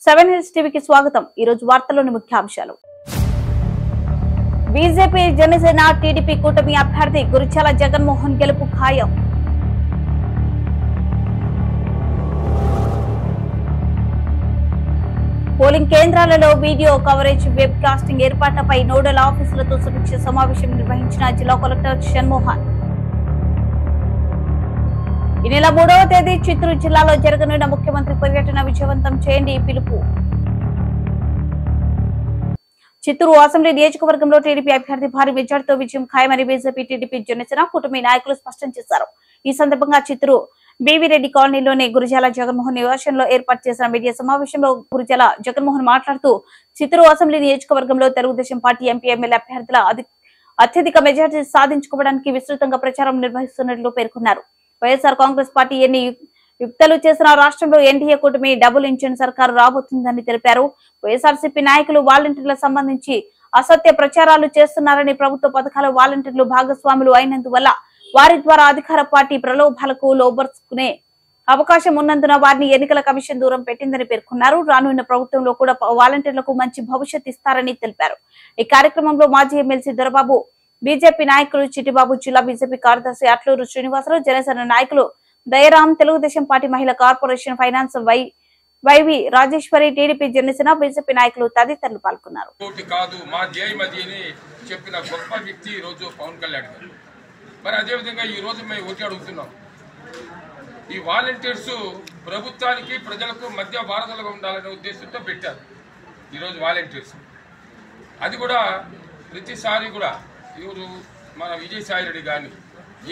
7 hills టీవీకి స్వాగతం। ఈ రోజు వార్తల్లోని ముఖ్యాంశాలు। బీజేపీ జనసేన టీడీపీ కూటమి అభ్యర్థి గురిచాల జగన్మోహన్ గెలుపు ఖాయం। పోలింగ్ కేంద్రాలలో వీడియో కవరేజ్ వెబ్ కాస్టింగ్ ఏర్పాట్లపై నోడల్ ఆఫీసులతో సమీక్ష సమావేశం నిర్వహించిన జిల్లా కలెక్టర్ షణ్మోహన్। ఈ నెల 3వ తేదీ చిత్తూరు జిల్లాలో జరగనున్న ముఖ్యమంత్రి పర్యటన విజయవంతం చేయండి పిలుపు। చిత్తూరు అసెంబ్లీ నియోజకవర్గంలో టీడీపీ అభ్యర్థి భారీ మెజార్టీతో విజయం ఖాయమని బీజేపీ టీడీపీ జనసేన కూటమి నాయకులు స్పష్టం చేశారు। ఈ సందర్భంగా చిత్తూరు బీవీరెడ్డి కాలనీలోని గురిజాల జగన్మోహన్ నివాసంలో ఏర్పాటు చేసిన మీడియా సమావేశంలో గురిజాల జగన్మోహన్ మాట్లాడుతూ చిత్తూరు అసెంబ్లీ నియోజకవర్గంలో తెలుగుదేశం పార్టీ ఎంపీ ఎమ్మెల్యే అభ్యర్థుల అత్యధిక మెజార్టీ సాధించుకోవడానికి విస్తృతంగా ప్రచారం నిర్వహిస్తున్నట్లు పేర్కొన్నారు। వైఎస్ఆర్ కాంగ్రెస్ పార్టీ ఎన్ని యుక్తలు చేసిన రాష్ట్రంలో ఎన్డీఏ కూటమి డబుల్ ఇంజిన్ సర్కారు రాబోతుందని తెలిపారు। వైఎస్ఆర్సీపీ నాయకులు వాలంటీర్ల సంబంధించి అసత్య ప్రచారాలు చేస్తున్నారని, ప్రభుత్వ పథకాలు వాలంటీర్లు భాగస్వాములు అయినందువల్ల వారి ద్వారా అధికార పార్టీ ప్రలోభాలకు లోబర్చుకునే అవకాశం ఉన్నందున వారిని ఎన్నికల కమిషన్ దూరం పెట్టిందని పేర్కొన్నారు। రానున్న ప్రభుత్వంలో కూడా వాలంటీర్లకు మంచి భవిష్యత్ ఇస్తారని తెలిపారు। ఈ కార్యక్రమంలో మాజీ ఎమ్మెల్సీ దొరబాబు, బీజేపీ నాయకులు చిట్టిబాబు, జిల్లా బీజేపీ కార్యదర్శి అట్లూరు శ్రీనివాసరావు, జనసేన నాయకులు దయరాం, తెలుగుదేశం పార్టీ మహిళా corporation finance YV Rajeswari, TDP Janasena BJP నాయకులు తదితరులు పాల్గొన్నారు। చెప్పిన గొప్ప వ్యక్తి ఈ రోజు పవన్ కళ్యాణ్ గారు। మరి అదే విధంగా ఈ రోజు మేము ఒకటి అడుగుతున్నాం, ఈ వాలంటీర్స్ ప్రభుత్వానికి ప్రజలకు మధ్య వారధులుగా ఉండాలనే ఉద్దేశంతో పెట్టారు ఈరోజు వాలంటీర్స్। అది కూడా ప్రతిసారి కూడా ఎవరు మన విజయసాయి రెడ్డి కానీ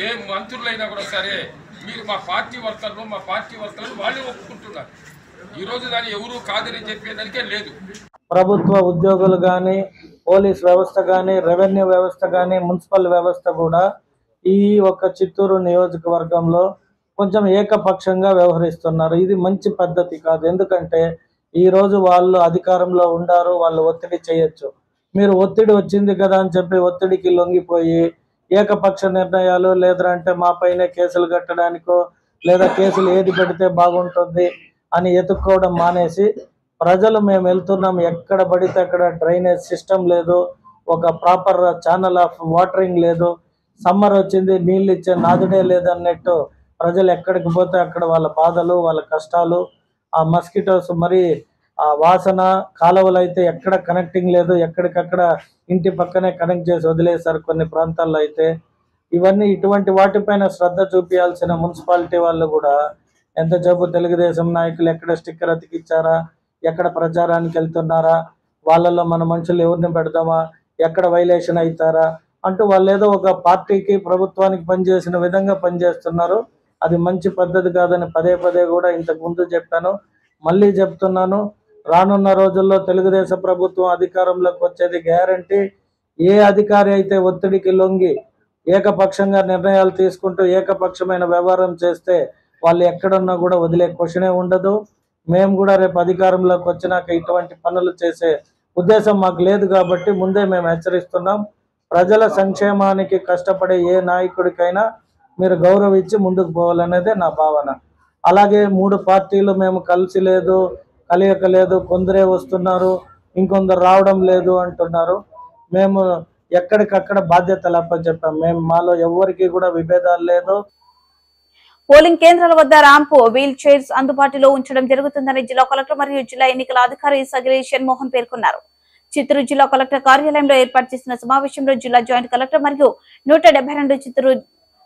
ఏ మంత్రులైనా కూడా సరే మీరు మా పార్టీ వర్కర్లు వాళ్ళే ఒప్పుకుంటున్నారు। ఈరోజు దాన్ని ఎవరు కాదని చెప్పేదానికే లేదు। ప్రభుత్వ ఉద్యోగులు కానీ, పోలీస్ వ్యవస్థ కానీ, రెవెన్యూ వ్యవస్థ కానీ, మున్సిపల్ వ్యవస్థ కూడా ఈ ఒక్క చిత్తూరు నియోజకవర్గంలో కొంచెం ఏకపక్షంగా వ్యవహరిస్తున్నారు। ఇది మంచి పద్ధతి కాదు। ఎందుకంటే ఈరోజు వాళ్ళు అధికారంలో ఉండారు, వాళ్ళు ఒత్తిడి చేయొచ్చు। మీరు ఒత్తిడి వచ్చింది కదా అని చెప్పి ఒత్తిడికి లొంగిపోయి ఏకపక్ష నిర్ణయాలు లేదంటే మా పైనే కేసులు కట్టడానికో లేదా కేసులు ఏది పెడితే బాగుంటుంది అని ఎత్తుక్కోవడం మానేసి, ప్రజలు మేము వెళ్తున్నాం, ఎక్కడ పడితే అక్కడ డ్రైనేజ్ సిస్టమ్ లేదు, ఒక ప్రాపర్ ఛానల్ ఆఫ్ వాటరింగ్ లేదు, సమ్మర్ వచ్చింది నీళ్ళు ఇచ్చే నాదుడే లేదన్నట్టు ప్రజలు ఎక్కడికి పోతే అక్కడ వాళ్ళ బాధలు, వాళ్ళ కష్టాలు, ఆ మస్కిటోస్, మరి ఆ వాసన, కాలువలు అయితే ఎక్కడ కనెక్టింగ్ లేదు, ఎక్కడికక్కడ ఇంటి పక్కనే కనెక్ట్ చేసి వదిలేశారు కొన్ని ప్రాంతాల్లో అయితే। ఇవన్నీ ఇటువంటి వాటిపైన శ్రద్ధ చూపించాల్సిన మున్సిపాలిటీ వాళ్ళు కూడా ఎంతసేపు తెలుగుదేశం నాయకులు ఎక్కడ స్టిక్కర్ అతికిచ్చారా, ఎక్కడ ప్రచారానికి వెళ్తున్నారా, వాళ్ళలో మన మనుషులు ఎవరిని పెడదామా, ఎక్కడ వైలేషన్ అవుతారా అంటూ వాళ్ళు ఏదో ఒక పార్టీకి ప్రభుత్వానికి పనిచేసిన విధంగా పనిచేస్తున్నారు। అది మంచి పద్ధతి కాదని పదే పదే కూడా ఇంతకు ముందు చెప్పాను, మళ్ళీ చెప్తున్నాను। రానున్న రోజుల్లో తెలుగుదేశం ప్రభుత్వం అధికారంలోకి వచ్చేది గ్యారంటీ। ఏ అధికారి అయితే ఒత్తిడికి లొంగి ఏకపక్షంగా నిర్ణయాలు తీసుకుంటూ ఏకపక్షమైన వ్యవహారం చేస్తే వాళ్ళు ఎక్కడున్నా కూడా వదిలే క్వశ్చనే ఉండదు। మేము కూడా రేపు అధికారంలోకి వచ్చినాక ఇటువంటి పనులు చేసే ఉద్దేశం మాకు లేదు కాబట్టి ముందే మేము హెచ్చరిస్తున్నాం। ప్రజల సంక్షేమానికి కష్టపడే ఏ నాయకుడికైనా మీరు గౌరవించి ముందుకు పోవాలనేదే నా భావన। అలాగే 3 పార్టీలు మేము కలిసి లేదు, కలియక లేదు, కొందరే వస్తున్నారు, ఇంకొందరు రావడం లేదు అంటున్నారు। మేము ఎక్కడికక్కడ బాధ్యతలు అప్పచెప్పాం। మేము మాలో ఎవరికి కూడా విభేదాలు లేదు। పోలింగ్ కేంద్రాల వద్ద ర్యాంప్, వీల్ చైర్స్ అందుబాటులో ఉంచడం జరుగుతుందని జిల్లా కలెక్టర్ మరియు జిల్లా ఎన్నికల అధికారి సగిలి షణ్మోహన్ పేర్కొన్నారు। చిత్తూరు జిల్లా కలెక్టర్ కార్యాలయంలో ఏర్పాటు చేసిన సమావేశంలో జిల్లా జాయింట్ కలెక్టర్ మరియు 172 చిత్తూరు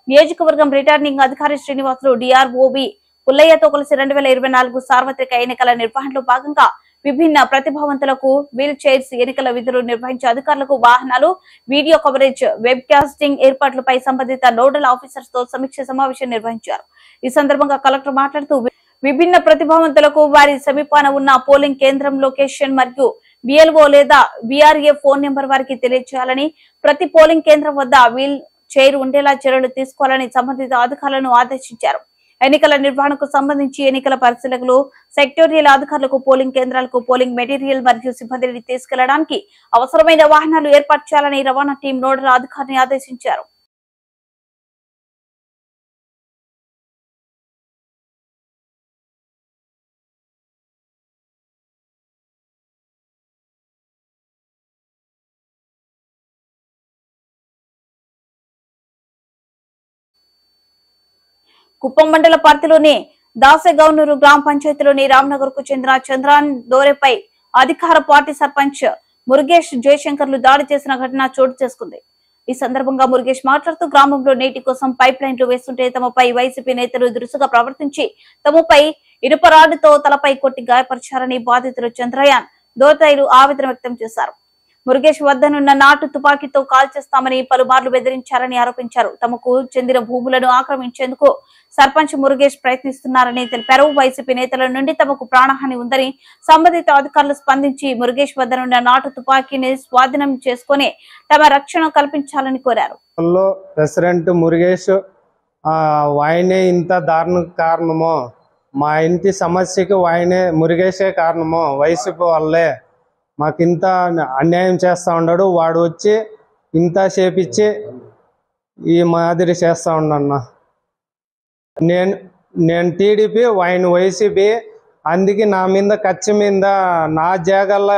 నియోజకవర్గం రిటర్నింగ్ అధికారి శ్రీనివాసులు, డిఆర్ఓబి పుల్లయ్యతో కలిసి 2024 సార్వత్రిక ఎన్నికల నిర్వహణలో భాగంగా విభిన్న ప్రతిభావంతులకు వీల్ చైర్స్, ఎన్నికల విధులు నిర్వహించే అధికారులకు వాహనాలు, వీడియో కవరేజ్, వెబ్ కాస్టింగ్ ఏర్పాట్లపై సంబంధిత నోడల్ ఆఫీసర్స్ తో సమీక్ష సమావేశం నిర్వహించారు। ఈ సందర్భంగా కలెక్టర్ మాట్లాడుతూ విభిన్న ప్రతిభావంతులకు వారి సమీపాన ఉన్న పోలింగ్ కేంద్రం లొకేషన్ మరియు బిఎల్ఓ లేదా విఆర్ఏ ఫోన్ నెంబర్ వారికి తెలియజేయాలని, ప్రతి పోలింగ్ కేంద్రం వద్ద వీల్ చైర్ ఉండేలా చర్యలు తీసుకోవాలని సంబంధిత అధికారులను ఆదేశించారు। ఎన్నికల నిర్వహణకు సంబంధించి ఎన్నికల పరిశీలకులు, సెక్టోరియల్ అధికారులకు పోలింగ్ కేంద్రాలకు పోలింగ్ మెటీరియల్ మరియు సిబ్బందిని తీసుకెళ్లడానికి అవసరమైన వాహనాలు ఏర్పాటు చేయాలని రవాణా టీం నోడల్ అధికారిని ఆదేశించారు। కుప్పం మండల పరిధిలోని దాసెగౌనూరు గ్రామ పంచాయతీలోని రామ్నగర్ కు చెందిన చంద్రాన్ దోరెపై అధికార పార్టీ సర్పంచ్ మురుగేష్ జయశంకర్లు దాడి చేసిన ఘటన చోటు చేసుకుంది. ఈ సందర్భంగా మురుగేష్ మాట్లాడుతూ గ్రామంలో నీటి కోసం పైప్ లైన్లు వేస్తుంటే తమపై వైసీపీ నేతలు దురుసుగా ప్రవర్తించి తమపై ఇనుపరాడుతో తలపై కొట్టి గాయపరిచారని బాధితులు చంద్రయాన్ దోతైలు ఆవేదన వ్యక్తం చేశారు. మురుగేష్ వద్దనున్న నాటు తుపాకీతో కాల్చేస్తామని పలుమార్లు బెదిరించారని ఆరోపించారు. తమకు చెందిన భూములను ఆక్రమించేందుకు సర్పంచ్ మురుగేష్ ప్రయత్నిస్తున్నారని తెలిపారు. వైసీపీ నేతల నుండి తమకు ప్రాణహాని ఉందని సంబంధిత అధికారులు స్పందించి మురుగేష్ వద్దనున్న నాటు తుపాకీని స్వాధీనం చేసుకుని తమ రక్షణ కల్పించాలని కోరారు. ప్రెసిడెంట్ మురుగేష్ ఆయనే ఇంత దారుణ కారణమో, మా ఇంటి సమస్యకి ఆయనే మురుగేషే కారణమో, వైసీపీ వల్లే మాకు ఇంత అన్యాయం చేస్తూ ఉన్నాడు. వాడు వచ్చి ఇంత చేపించి ఈ మాదిరి చేస్తూ ఉండన్నా. నేను టీడీపీ, ఆయన వైసీపీ. అందుకే నా మీద కచ్చి మీద నా జాగల్లో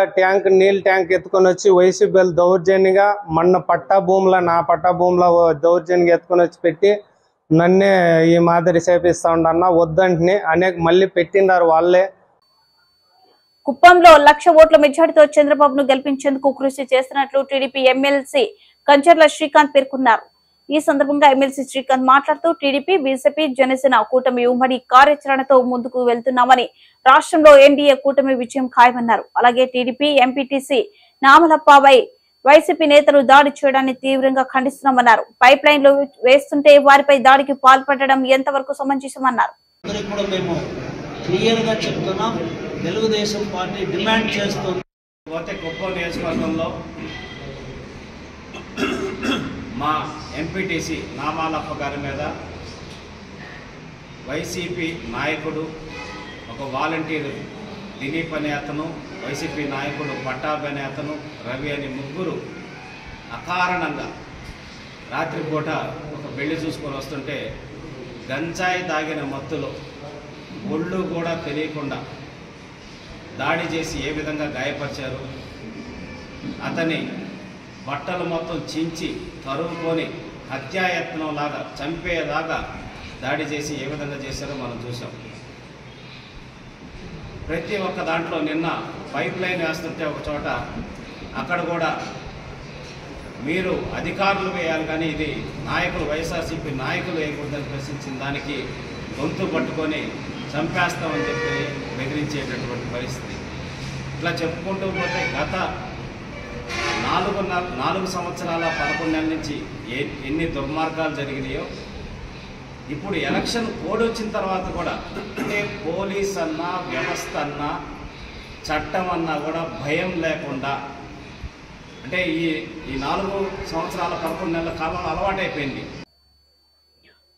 నీళ్ళ ట్యాంక్ ఎత్తుకొని వచ్చి వైసీపీ దౌర్జన్యంగా నా పట్టా భూమిలో దౌర్జన్యంగా ఎత్తుకొని వచ్చి పెట్టి నన్నే ఈ మాదిరి చేపిస్తూ ఉండన్నా. వద్దంటే అనేక మళ్ళీ పెట్టినారు వాళ్ళే. కుప్పంలో 1,00,000 ఓట్ల మెజార్టీతో చంద్రబాబును గెలిపించేందుకు కృషి చేస్తున్నట్లు టీడీపీ ఎమ్మెల్సీ కంచర్ల శ్రీకాంత్ పేర్కొన్నారు. ఈ సందర్భంగా ఎమ్మెల్సీ శ్రీకాంత్ మాట్లాడుతూ టీడీపీ, బీజేపీ, జనసేన కూటమి ఉమ్మడి కార్యాచరణతో ముందుకు వెళ్తున్నామని, రాష్ట్రంలో ఎన్డీఏ కూటమి విజయం ఖాయమన్నారు. అలాగే టీడీపీ ఎంపీటీసీ నామలప్పపై వైసీపీ నేతలు దాడి చేయడాన్ని తీవ్రంగా ఖండిస్తున్నామన్నారు. పైప్ లైన్లు వేస్తుంటే వారిపై దాడికి పాల్పడడం ఎంతవరకు సమంజసమన్నారు. క్లియర్గా చెప్తున్నాం, తెలుగుదేశం పార్టీ డిమాండ్ చేస్తుంది. కుప్పం నియోజకవర్గంలో మా ఎంపీటీసీ నామాలప్ప గారి మీద వైసీపీ నాయకుడు, ఒక వాలంటీర్ దిలీప్ అనే అతను, వైసీపీ నాయకుడు పట్టాభి అనే అతను, రవి అని ముగ్గురు అకారణంగా రాత్రిపూట ఒక పెళ్లి చూసుకొని వస్తుంటే గంజాయి తాగిన మత్తులో ఒళ్ళు కూడా తెలియకుండా దాడి చేసి ఏ విధంగా గాయపరిచారు, అతని బట్టలు మొత్తం చించి తరుముకొని హత్యాయత్నం లాగా చంపేలాగా దాడి చేసి ఏ విధంగా చేశారో మనం చూసాం. ప్రతి ఒక్క దాంట్లో నిన్న పైప్ లైన్ వేస్తుంటే ఒక చోట అక్కడ కూడా మీరు అధికారులు వేయాలి కానీ ఇది నాయకులు, వైఎస్ఆర్సీపీ నాయకులు వేయకూడదని ప్రశ్నించిన దానికి గొంతు పట్టుకొని చంపేస్తామని చెప్పి బెదిరించేటటువంటి పరిస్థితి. ఇట్లా చెప్పుకుంటూ పోతే గత 4 సంవత్సరాల 11 నెలల నుంచి ఎన్ని దుర్మార్గాలు జరిగినాయో, ఇప్పుడు ఎలక్షన్ కోడ్ వచ్చిన తర్వాత కూడా అంటే పోలీస్ అన్నా, వ్యవస్థ అన్నా, చట్టం అన్నా కూడా భయం లేకుండా, అంటే ఈ 4 సంవత్సరాల 11 నెలల కాలం అలవాటైపోయింది.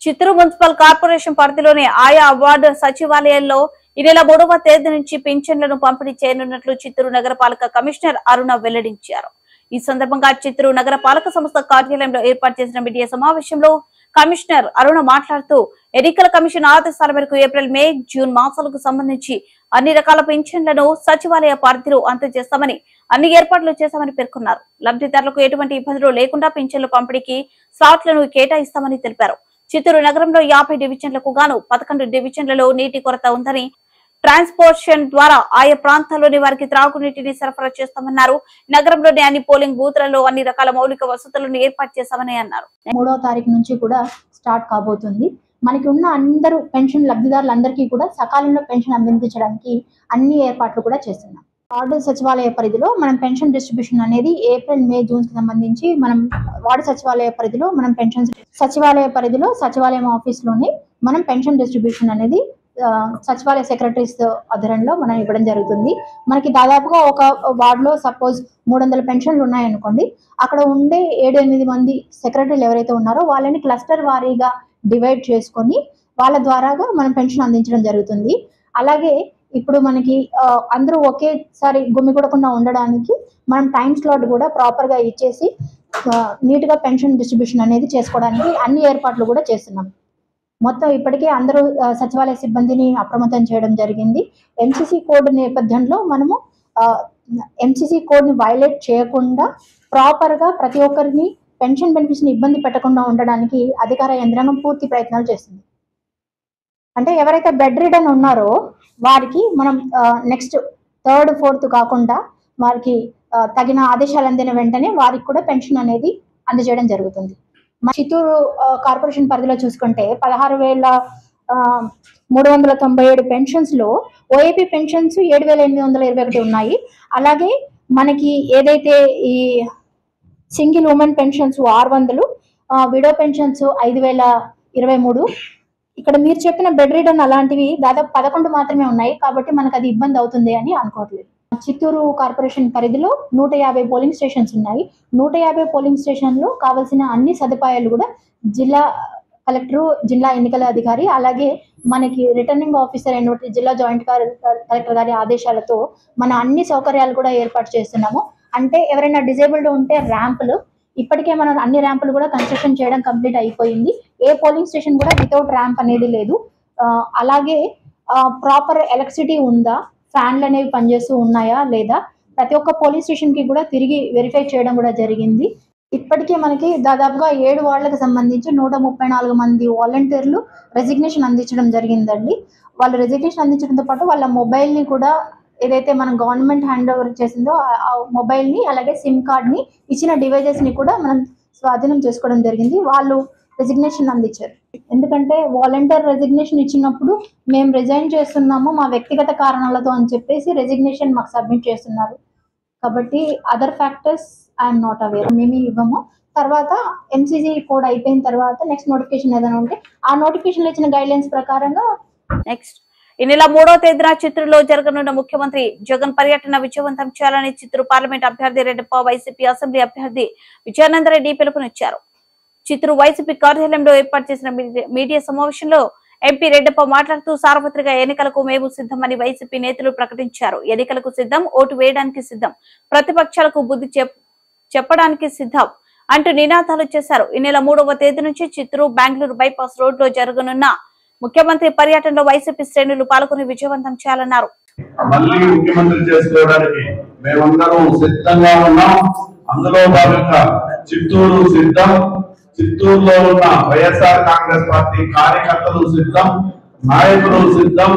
చిత్తూరు మున్సిపల్ కార్పొరేషన్ పరిధిలోని ఆయా వార్డు సచివాలయాల్లో ఈ నెల 3వ తేదీ నుంచి పింఛన్లను పంపిణీ చేయనున్నట్లు చిత్తూరు నగరపాలక కమిషనర్ అరుణ వెల్లడించారు. ఈ సందర్భంగా చిత్తూరు నగరపాలక సంస్థ కార్యాలయంలో ఏర్పాటు చేసిన మీడియా సమావేశంలో కమిషనర్ అరుణ మాట్లాడుతూ ఎన్నికల కమిషన్ ఆదేశాల మేరకు ఏప్రిల్, మే, జూన్ మాసాలకు సంబంధించి అన్ని రకాల పింఛన్లను సచివాలయ పరిధిలో అందజేస్తామని, అన్ని ఏర్పాట్లు చేశామని పేర్కొన్నారు. లబ్ధిదారులకు ఎటువంటి ఇబ్బందులు లేకుండా పింఛన్ల పంపిణీకి స్లాట్లను కేటాయిస్తామని తెలిపారు. చిత్తూరు నగరంలో 50 డివిజన్లకు గాను 11 డివిజన్లలో నీటి కొరత ఉందని, ట్రాన్స్పోర్టేషన్ ద్వారా ఆయా ప్రాంతాల్లోని వారికి త్రాగునీటిని సరఫరా చేస్తామన్నారు. నగరంలోని అన్ని పోలింగ్ బూత్లలో అన్ని రకాల మౌలిక వసతులను ఏర్పాటు చేశామని అన్నారు. 3వ తారీఖు నుంచి కూడా స్టార్ట్ కాబోతుంది. మనకి ఉన్న అందరూ పెన్షన్ లబ్ధిదారులందరికీ కూడా సకాలంలో పెన్షన్ అందించడానికి అన్ని ఏర్పాట్లు కూడా చేస్తున్నాం. వార్డు సచివాలయ పరిధిలో మనం పెన్షన్ డిస్ట్రిబ్యూషన్ అనేది ఏప్రిల్, మే, జూన్ కి సంబంధించి మనం వార్డు సచివాలయ పరిధిలో మనం పెన్షన్ సచివాలయ పరిధిలో సచివాలయం ఆఫీస్ లోనే మనం పెన్షన్ డిస్ట్రిబ్యూషన్ అనేది సచివాలయ సెక్రటరీస్ ఆధ్వర్యంలో మనం ఇవ్వడం జరుగుతుంది. మనకి దాదాపుగా ఒక వార్డులో సపోజ్ 300 పెన్షన్లు ఉన్నాయనుకోండి, అక్కడ ఉండే 7-8 మంది సెక్రటరీలు ఎవరైతే ఉన్నారో వాళ్ళని క్లస్టర్ వారీగా డివైడ్ చేసుకొని వాళ్ళ ద్వారాగా మనం పెన్షన్ అందించడం జరుగుతుంది. అలాగే ఇప్పుడు మనకి అందరూ ఒకేసారి గుమిగూడకుండా ఉండడానికి మనం టైం స్లాట్ కూడా ప్రాపర్ గా ఇచ్చేసి నీట్ గా పెన్షన్ డిస్ట్రిబ్యూషన్ అనేది చేసుకోవడానికి అన్ని ఏర్పాట్లు కూడా చేస్తున్నాం. మొత్తం ఇప్పటికే అందరూ సచివాలయ సిబ్బందిని అప్రమత్తం చేయడం జరిగింది. ఎంసీసీ కోడ్ నేపథ్యంలో మనము ఎంసీసీ కోడ్ ని వైలేట్ చేయకుండా ప్రాపర్ గా ప్రతి ఒక్కరిని పెన్షన్ బెనిఫిట్స్ ని ఇబ్బంది పెట్టకుండా ఉండడానికి అధికార యంత్రాంగం పూర్తి ప్రయత్నాలు చేస్తుంది. అంటే ఎవరైతే బెడ్ రిడన్ ఉన్నారో వారికి మనం నెక్స్ట్ 3rd 4th కాకుండా వారికి తగిన ఆదేశాలు అందిన వెంటనే వారికి కూడా పెన్షన్ అనేది అందజేయడం జరుగుతుంది. మా చిత్తూరు కార్పొరేషన్ పరిధిలో చూసుకుంటే 16,397 పెన్షన్స్ లో ఓఏపీ పెన్షన్స్ 7,821 ఉన్నాయి. అలాగే మనకి ఏదైతే ఈ single women pensions 600, widow pensions 5,023. ఇక్కడ మీరు చెప్పిన బెడ్ రిడన్ అలాంటివి దాదాపు 11 మాత్రమే ఉన్నాయి. కాబట్టి మనకు అది ఇబ్బంది అవుతుంది అని అనుకోవట్లేదు. చిత్తూరు కార్పొరేషన్ పరిధిలో 150 పోలింగ్ స్టేషన్స్ ఉన్నాయి. 150 పోలింగ్ స్టేషన్లో కావాల్సిన అన్ని సదుపాయాలు కూడా జిల్లా కలెక్టర్, జిల్లా ఎన్నికల అధికారి, అలాగే మనకి రిటర్నింగ్ ఆఫీసర్ అయినటువంటి జిల్లా జాయింట్ కలెక్టర్ గారి ఆదేశాలతో మన అన్ని సౌకర్యాలు కూడా ఏర్పాటు చేస్తున్నాము. అంటే ఎవరైనా డిజేబుల్డ్ ఉంటే ర్యాంపులు, ఇప్పటికే మనం అన్ని ర్యాంపులు కూడా కన్స్ట్రక్షన్ చేయడం కంప్లీట్ అయిపోయింది. ఏ పోలింగ్ స్టేషన్ కూడా వితౌట్ ర్యాంప్ అనేది లేదు. అలాగే ప్రాపర్ ఎలక్ట్రిసిటీ ఉందా, ఫ్యాన్లు అనేవి పనిచేస్తూ ఉన్నాయా లేదా, ప్రతి ఒక్క పోలింగ్ స్టేషన్ కి కూడా తిరిగి వెరిఫై చేయడం కూడా జరిగింది. ఇప్పటికే మనకి దాదాపుగా 7 వార్డులకు సంబంధించి 134 మంది వాలంటీర్లు రెసిగ్నేషన్ అందించడం జరిగిందండి. వాళ్ళు రెసిగ్నేషన్ అందించడంతో పాటు వాళ్ళ మొబైల్ ని కూడా ఏదైతే మనం గవర్నమెంట్ హ్యాండ్ ఓవర్ చేసిందో ఆ మొబైల్ ని, అలాగే సిమ్ కార్డ్ ని, ఇచ్చిన డివైజెస్ ని కూడా మనం స్వాధీనం చేసుకోవడం జరిగింది. వాళ్ళు రెసిగ్నేషన్ అందించారు. ఎందుకంటే వాలంటీర్ రెసిగ్నేషన్ ఇచ్చినప్పుడు మేము రిజైన్ చేస్తున్నాము మా వ్యక్తిగత కారణాలతో అని చెప్పేసి రెసిగ్నేషన్ మాకు సబ్మిట్ చేస్తున్నారు. కాబట్టి other factors I'm not aware, మేము ఇవ్వము. తర్వాత ఎంసీజీ కోడ్ అయిపోయిన తర్వాత నెక్స్ట్ నోటిఫికేషన్ ఏదైనా ఉంటే ఆ నోటిఫికేషన్ ఇచ్చిన గైడ్ లైన్స్ ప్రకారంగా నెక్స్ట్ ఈ నెల 3వ తేదీన చిత్తూరులో జరగనున్న ముఖ్యమంత్రి జగన్ పర్యటన విజయవంతం చేయాలని చిత్తూరు పార్లమెంట్ అభ్యర్థి రెడ్డప్ప, వైసీపీ అసెంబ్లీ అభ్యర్థి విజయానందరెడ్డి పిలుపునిచ్చారు. చిత్తూరు వైసీపీ కార్యాలయంలో ఏర్పాటు చేసిన మీడియా సమావేశంలో ఎంపీ రెడ్డప్ప మాట్లాడుతూ సార్వత్రిక ఎన్నికలకు మేము సిద్ధమని వైసీపీ నేతలు ప్రకటించారు. ఎన్నికలకు సిద్ధం, ఓటు వేయడానికి సిద్ధం, ప్రతిపక్షాలకు బుద్ధి చెప్పడానికి సిద్ధం అంటూ నినాదాలు చేశారు. ఈ నెల 3వ తేదీ నుంచి చిత్తూరు బెంగళూరు బైపాస్ రోడ్ లో జరగనున్న ముఖ్యమంత్రి పర్యటనలో వైసీపీ శ్రేణులు పాల్గొని విజయవంతం చేయాలన్నారు. మళ్ళీ ముఖ్యమంత్రి చేసుకోవడానికి మేమందరం సిద్ధంగా ఉన్నాం. అందులో భాగంగా చిత్తూరు సిద్ధం, చిత్తూరులో ఉన్న వైఎస్ఆర్ కాంగ్రెస్ పార్టీ కార్యకర్తలు సిద్ధం, నాయకులు సిద్ధం,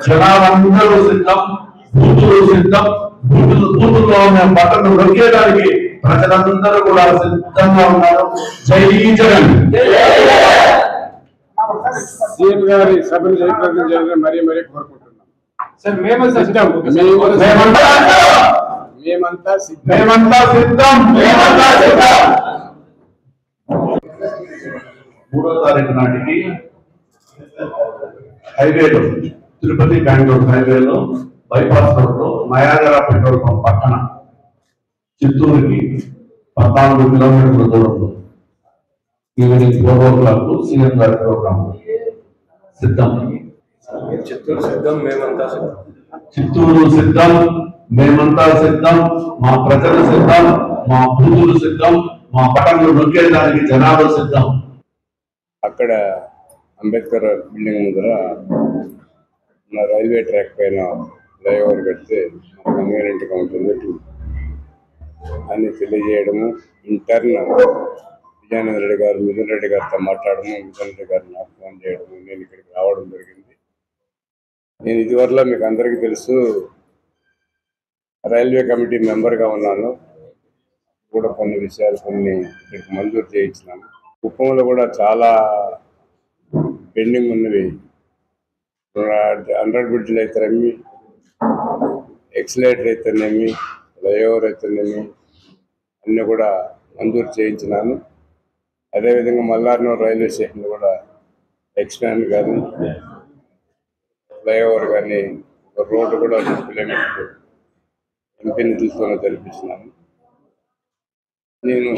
జనాలందరూ సిద్ధం, బూతులు సిద్ధం. బూతుల్లో ఉన్న బట్టలు నొక్కేయడానికి ప్రజలందరూ కూడా సిద్ధంగా ఉన్నారు. జై జగన్. సీఎం గారి సభను జయప్రదం చేయాలని మరీ కోరుకుంటున్నాం. మేమంతా సిద్ధం. 3వ తారీఖు నాటికి హైవేలో, తిరుపతి బెంగళూరు హైవేలో బైపాస్ రోడ్ లో నయాగరా పెట్రోల్ పంప్ పక్కన చిత్తూరుకి 14 కిలోమీటర్ల దూరంలో ఈవినింగ్ 4 o'clock సీఎం గారి ప్రోగ్రామ్ సిద్ధం. చిత్తూరు సిద్ధం, మేమంతా సిద్ధం. చిత్తూరు సిద్ధం, మేమంతా సిద్ధం. మా ప్రజలు సిద్ధం, మా బూతులు సిద్ధం, మా పట్టణంలో నొక్కేయడానికి జనాలు సిద్ధం. అక్కడ అంబేద్కర్ బిల్డింగ్ ముందర రైల్వే ట్రాక్ పైన ఫ్లైఓవర్ పెడితే కన్వీనియంట్గా ఉంటుంది అని తెలియజేయడము. ఇంటర్న్ విజయానంద రెడ్డి గారు, మిథున్ రెడ్డి గారితో మాట్లాడము, మిథున్ రెడ్డి గారు నాకు ఫోన్ చేయడము, నేను ఇక్కడికి రావడం జరిగింది. నేను ఇదివరలో మీకు అందరికీ తెలుసు, రైల్వే కమిటీ మెంబర్గా ఉన్నాను. కూడా కొన్ని విషయాలు ఇక్కడికి మంజూరు చేయించినాను. కుప్పంలో కూడా చాలా పెండింగ్ ఉన్నవి. 100 బ్రిడ్జ్లు అయితేనేమి, ఎక్సలేటర్ అయితేనేమి, ఫ్లైఓవర్ అయితేనేమి అన్నీ కూడా మంజూరు చేయించినాను. అదేవిధంగా మల్లార్నూరు రైల్వే స్టేషన్ కూడా ఎక్స్పాండ్ కానీ, ఫ్లైఓవర్ కానీ, ఒక రోడ్డు కూడా 2 కిలోమీటర్లు ఎంపీ నిధులతోనే జరిపించినాను. నేను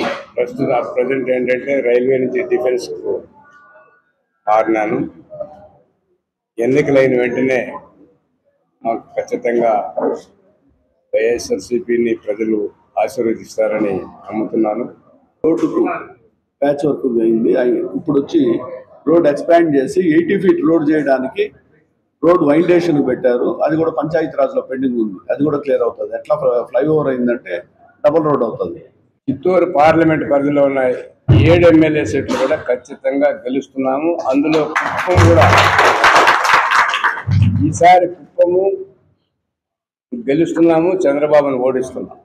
ప్రజెంట్ ఏంటంటే రైల్వే నుంచి డిఫెన్స్కు మారినాను. ఎన్నికలైన వెంటనే మాకు ఖచ్చితంగా వైఎస్ఆర్సీపీని ప్రజలు ఆశీర్వదిస్తారని నమ్ముతున్నాను. రోడ్డుకు ప్యాచ్ వర్క్ అయింది. ఇప్పుడు వచ్చి రోడ్ ఎక్స్పాండ్ చేసి 80 feet రోడ్ చేయడానికి రోడ్ వైండేషన్ పెట్టారు. అది కూడా పంచాయతీరాజ్లో పెండింగ్ ఉంది. అది కూడా క్లియర్ అవుతుంది. ఎట్లా ఫ్లైఓవర్ అయిందంటే డబుల్ రోడ్ అవుతుంది. చిత్తూరు పార్లమెంట్ పరిధిలో ఉన్న 7 ఎమ్మెల్యే సీట్లు కూడా ఖచ్చితంగా గెలుస్తున్నాము. అందులో కుప్పం కూడా ఈసారి కుప్పము గెలుస్తున్నాము, చంద్రబాబును ఓడిస్తున్నాం.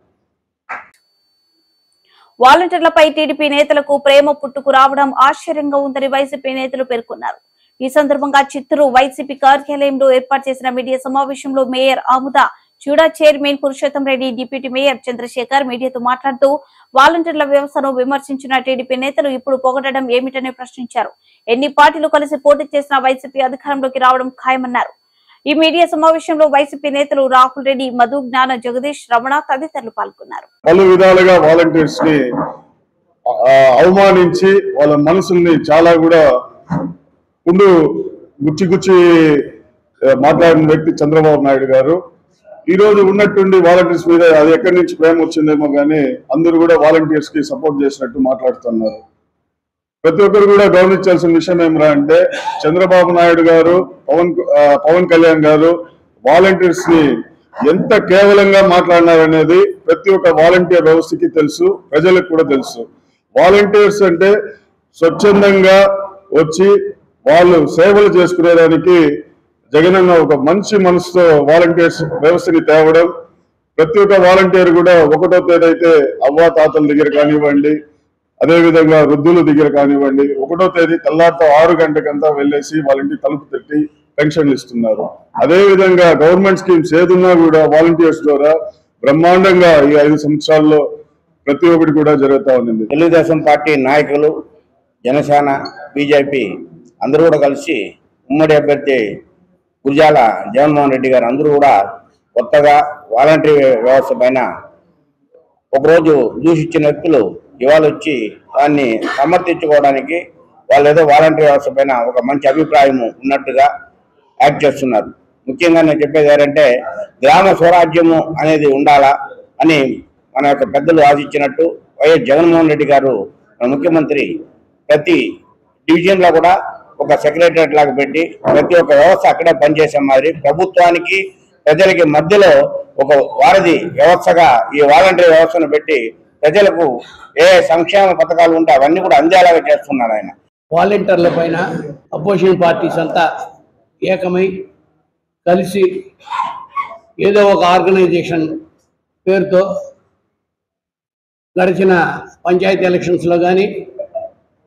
వాలంటీర్లపై టీడీపీ నేతలకు ప్రేమ పుట్టుకు రావడం ఆశ్చర్యంగా ఉందని వైసీపీ నేతలు పేర్కొన్నారు. ఈ సందర్భంగా చిత్తూరు వైసీపీ కార్యాలయంలో ఏర్పాటు చేసిన మీడియా సమావేశంలో mayor Amuda, Chuda chairman Purushotham Reddy, deputy mayor Chandrasekhar మీడియాతో మాట్లాడుతూ వాలంటీర్ల వ్యవస్థను విమర్శించిన టీడీపీ నేతలు ఇప్పుడు పొగడడం ఏమిటని ప్రశ్నించారు. ఎన్ని పార్టీలు కలిసి పోటీ చేసినా వైసీపీ అధికారంలోకి రావడం ఖాయమన్నారు. ఈ మీడియా సమావేశంలో వైసీపీ నేతలు రాహుల్ రెడ్డి, మధు, జ్ఞాన, జగదీష్, రమణ తదితరులు పాల్గొన్నారు. పలు విధాలుగా వాలంటీర్స్ ని అవమానించి వాళ్ళ మనసుల్ని చాలా కూడా గుచ్చి మాట్లాడిన వ్యక్తి చంద్రబాబు నాయుడు గారు. ఈ రోజు ఉన్నట్టుండి వాలంటీర్స్ మీద అది ఎక్కడి నుంచి ప్రేమ వచ్చిందేమో కానీ అందరూ కూడా వాలంటీర్స్ కి సపోర్ట్ చేసినట్టు మాట్లాడుతున్నారు. ప్రతి ఒక్కరు కూడా గమనించాల్సిన విషయం ఏమిరా అంటే చంద్రబాబు నాయుడు గారు, పవన్ కళ్యాణ్ గారు వాలంటీర్స్ ని ఎంత కేవలంగా మాట్లాడినారనేది ప్రతి ఒక్క వాలంటీర్ వ్యవస్థకి తెలుసు, ప్రజలకు కూడా తెలుసు. వాలంటీర్స్ అంటే స్వచ్ఛందంగా వచ్చి వాళ్ళు సేవలు చేసుకునేదానికి జగనన్న ఒక మంచి మనసుతో వాలంటీర్స్ వ్యవస్థని తేవడం. ప్రతి ఒక్క వాలంటీర్ కూడా 1వ తేదీ అయితే అవ్వా తాతల దగ్గర కానివ్వండి, అదేవిధంగా వృద్ధుల దగ్గర కానివ్వండి 1వ తేదీ తెల్లారితో 6 గంటకంతా వెళ్ళేసి వాళ్ళ ఇంటి తలుపు తట్టి పెన్షన్లు ఇస్తున్నారు. అదేవిధంగా గవర్నమెంట్ స్కీమ్స్ ఏదున్నా కూడా వాలంటీర్స్ ద్వారా బ్రహ్మాండంగా ఈ 5 సంవత్సరాల్లో ప్రతి ఒక్కటి కూడా జరుగుతూ ఉంది. తెలుగుదేశం పార్టీ నాయకులు, జనసేన, బీజేపీ అందరూ కూడా కలిసి ఉమ్మడి అభ్యర్థి గురజాల జగన్మోహన్ రెడ్డి గారు అందరూ కూడా కొత్తగా వాలంటరీ వ్యవస్థ పైన ఒకరోజు దూషించిన వ్యక్తులు ఇవాళ వచ్చి దాన్ని సమర్థించుకోవడానికి వాళ్ళు ఏదో వాలంటరీ వ్యవస్థ పైన ఒక మంచి అభిప్రాయం ఉన్నట్టుగా యాక్ట్ చేస్తున్నారు. ముఖ్యంగా నేను చెప్పేది ఏంటంటే గ్రామ స్వరాజ్యము అనేది ఉండాలా అని మన యొక్క పెద్దలు ఆశించినట్టు వైఎస్ జగన్మోహన్ రెడ్డి గారు మన ముఖ్యమంత్రి ప్రతి డివిజన్లో కూడా ఒక సెక్రటరేట్ లాగా పెట్టి ప్రతి ఒక్క వ్యవస్థ అక్కడే పనిచేసే మాదిరి ప్రభుత్వానికి ప్రజలకి మధ్యలో ఒక వారధి వ్యవస్థగా ఈ వాలంటరీ వ్యవస్థను పెట్టి ప్రజలకు ఏ సంక్షేమ పథకాలు ఉంటే అవన్నీ కూడా అందేలాగా చేస్తున్నాడు ఆయన. వాలంటీర్ల పైన అపోజిషన్ పార్టీస్ అంతా ఏకమై కలిసి ఏదో ఒక ఆర్గనైజేషన్ పేరుతో గడిచిన పంచాయతీ ఎలక్షన్స్లో కానీ,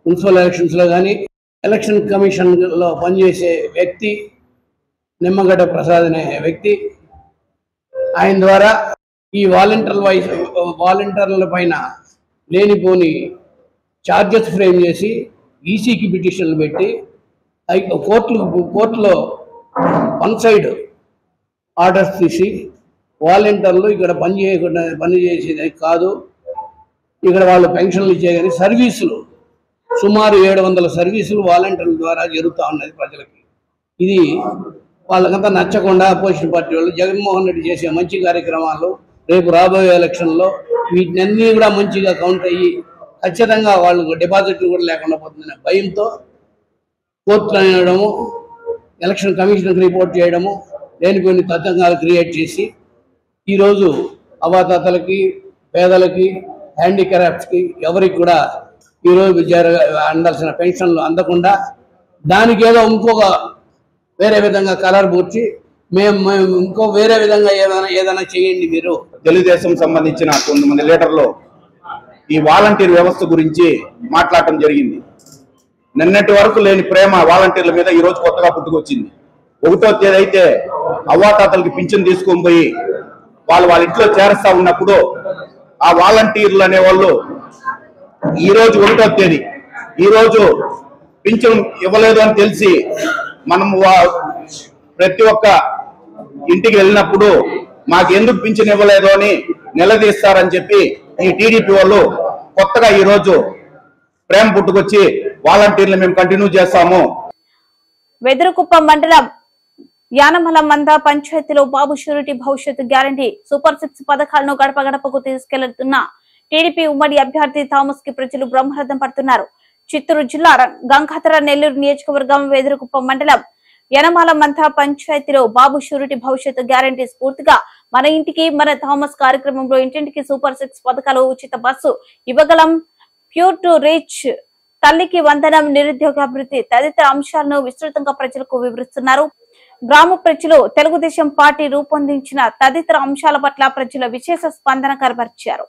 మున్సిపల్ ఎలక్షన్స్లో కానీ ఎలక్షన్ కమిషన్లో పనిచేసే వ్యక్తి నిమ్మగడ్డ ప్రసాద్ అనే వ్యక్తి, ఆయన ద్వారా ఈ వాలంటీర్ల పైన లేనిపోని ఛార్జెస్ ఫ్రేమ్ చేసి ఈసీకి పిటిషన్లు పెట్టి కోర్టులో వన్ సైడ్ ఆర్డర్స్ తీసి వాలంటీర్లు ఇక్కడ పనిచేసేది కాదు, ఇక్కడ వాళ్ళు పెన్షన్లు ఇచ్చే కానీ సర్వీసులు సుమారు 700 సర్వీసులు వాలంటీర్ల ద్వారా జరుగుతూ ఉన్నది ప్రజలకి. ఇది వాళ్ళకంతా నచ్చకుండా అపోజిషన్ పార్టీ వాళ్ళు జగన్మోహన్ రెడ్డి చేసే మంచి కార్యక్రమాలు రేపు రాబోయే ఎలక్షన్లో వీటినన్నీ కూడా మంచిగా కౌంట్ అయ్యి ఖచ్చితంగా వాళ్ళు డిపాజిట్లు కూడా లేకుండా పోతుందనే భయంతో కోర్టులు అనడము, ఎలక్షన్ కమిషన్కి రిపోర్ట్ చేయడము, లేని కొన్ని తతంగాలు క్రియేట్ చేసి ఈరోజు అవాతాతలకి, పేదలకి, హ్యాండిక్రాఫ్ట్స్కి ఎవరికి కూడా ఈరోజు అందాల్సిన పెన్షన్లు అందకుండా దానికి ఏదో ఇంకొక వేరే విధంగా కలర్ పూర్చి మేము ఇంకో వేరే విధంగా ఏదైనా చేయండి మీరు. తెలుగుదేశం సంబంధించిన కొంతమంది లీడర్లు ఈ వాలంటీర్ వ్యవస్థ గురించి మాట్లాడటం జరిగింది. నిన్నటి వరకు లేని ప్రేమ వాలంటీర్ల మీద ఈ రోజు కొత్తగా పుట్టుకొచ్చింది. 1వ తేదీ అయితే అవ్వాతాతలకి పింఛన్ తీసుకొని పోయి వాళ్ళ ఇంట్లో చేరుస్తా ఉన్నప్పుడు ఆ వాలంటీర్లు అనేవాళ్ళు ఈ రోజు 1వ తేదీ ఈ రోజు పింఛన్ ఇవ్వలేదు అని తెలిసి మనం ప్రతి ఒక్క ఇంటికి వెళ్ళినప్పుడు మాకు ఎందుకు పింఛన్ ఇవ్వలేదు అని నిలదీస్తారని చెప్పి ఈ టీడీపీ వాళ్ళు కొత్తగా ఈ రోజు ప్రేమ పుట్టుకొచ్చి వాలంటీర్లు మేము కంటిన్యూ చేస్తాము. వెదురుకుప్పం మండలం యానమల మంద పంచాయతీలో బాబు షూరిటీ భవిష్యత్తు గ్యారంటీ సూపర్ 6 పథకాలను గడప గడపకు తీసుకెళ్తున్న టీడీపీ ఉమ్మడి అభ్యర్థి థామస్ కి ప్రజలు బ్రహ్మరథం పడుతున్నారు. చిత్తూరు జిల్లా గంగాధర నెల్లూరు నియోజకవర్గం వెదురుకుప్పం మండలం యనమాల మంద పంచాయతీలో బాబు షూరిటీ భవిష్యత్తు గ్యారంటీ స్ఫూర్తిగా మన ఇంటికి మన థామస్ కార్యక్రమంలో ఇంటింటికి సూపర్ 6 పథకాలు, ఉచిత బస్సు ఇవ్వగలం, ప్యూర్ టు రీచ్, తల్లికి వందనం, నిరుద్యోగ అభివృద్ధి తదితర అంశాలను విస్తృతంగా ప్రజలకు వివరిస్తున్నారు. గ్రామ ప్రజలు తెలుగుదేశం పార్టీ రూపొందించిన తదితర అంశాల పట్ల ప్రజల విశేష స్పందన కనబరిచారు.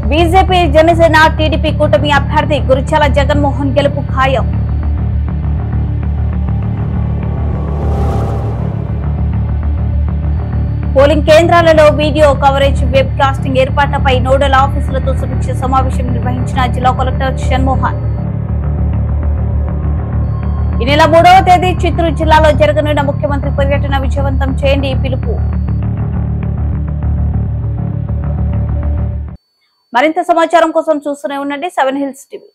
బీజేపీ జనసేన టీడీపీ కూటమి అభ్యర్థి గురిజాల జగన్మోహన్ గెలుపు ఖాయం. పోలింగ్ కేంద్రాలలో వీడియో కవరేజ్, వెబ్ కాస్టింగ్ ఏర్పాట్లపై నోడల్ ఆఫీసులతో సమీక్ష సమావేశం నిర్వహించిన జిల్లా కలెక్టర్ షణ్మోహన్. ఈ నెల 3వ తేదీ చిత్తూరు జిల్లాలో జరగనున్న ముఖ్యమంత్రి పర్యటన విజయవంతం చేయండి పిలుపు. మరింత సమాచారం కోసం చూస్తూనే ఉండండి 7 హిల్స్ టీవీ.